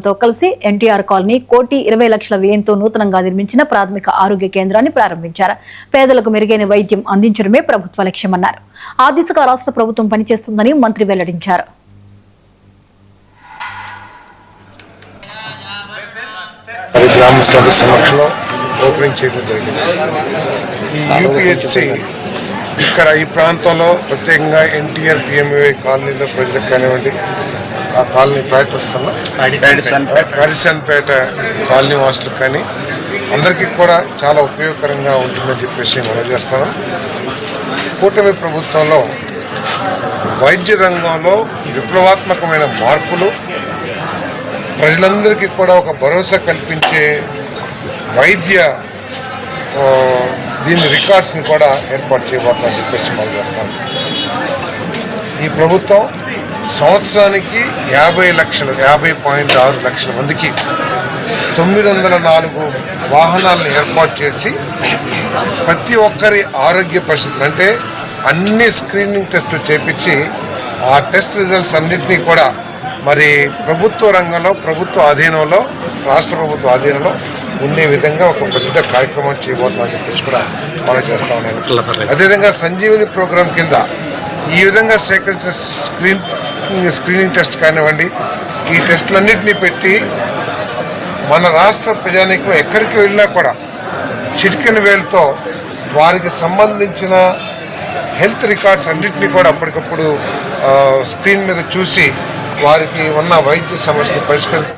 తో కలిసి ఎన్టీఆర్ కాలనీ 1,20,00,000 వ్యయంతో నూతనంగా నిర్మించిన ప్రాథమిక ఆరోగ్య కేంద్రాన్ని ప్రారంభించారు. పేదలకు మెరుగైన వైద్యం అందించడమే ప్రభుత్వ లక్ష్యమన్నారు. ఆ దిశగా రాష్ట్ర ప్రభుత్వం పనిచేస్తుందని మంత్రి వెల్లడించారు. ఇక్కడ ఈ ప్రాంతంలో ప్రత్యేకంగా ఎన్టీఆర్ పిఎంఏ కాలనీలో ప్రజలకు కానివ్వండి, ఆ కాలనీ పాడిసన్పేట కాలనీ వాసులకు కానీ అందరికీ కూడా చాలా ఉపయోగకరంగా ఉంటుందని చెప్పేసి మనం చేస్తాం. కూటమి ప్రభుత్వంలో వైద్య రంగంలో విప్లవాత్మకమైన మార్పులు, ప్రజలందరికీ కూడా ఒక భరోసా కల్పించే వైద్య దీని రికార్డ్స్ని కూడా ఏర్పాటు చేయబోతుందని చెప్పేసి మనం చేస్తాం. ఈ ప్రభుత్వం సంవత్సరానికి 50.6 లక్షల మందికి 904 వాహనాలను ఏర్పాటు చేసి ప్రతి ఒక్కరి ఆరోగ్య పరిస్థితులు అంటే అన్ని స్క్రీనింగ్ టెస్టులు చేపించి ఆ టెస్ట్ రిజల్ట్స్ అన్నింటినీ కూడా మరి ప్రభుత్వ రంగంలో, ప్రభుత్వ ఆధీనంలో, రాష్ట్ర ప్రభుత్వ ఆధీనంలో ఉండే విధంగా ఒక పెద్ద కార్యక్రమం చేయబోతున్నామని చెప్పేసి కూడా మనం చేస్తా ఉన్నాను. అదేవిధంగా సంజీవిని ప్రోగ్రాం కింద ఈ విధంగా సేకరించిన స్క్రీనింగ్ టెస్ట్ కానివ్వండి, ఈ టెస్టులన్నింటినీ పెట్టి మన రాష్ట్ర ప్రజానీకం ఎక్కడికి వెళ్ళినా కూడా చిటికెన వేలుతో వారికి సంబంధించిన హెల్త్ రికార్డ్స్ అన్నింటినీ కూడా అప్పటికప్పుడు స్క్రీన్ మీద చూసి వారికి ఉన్న వైద్య సమస్యను పరిష్కరిస్తారు.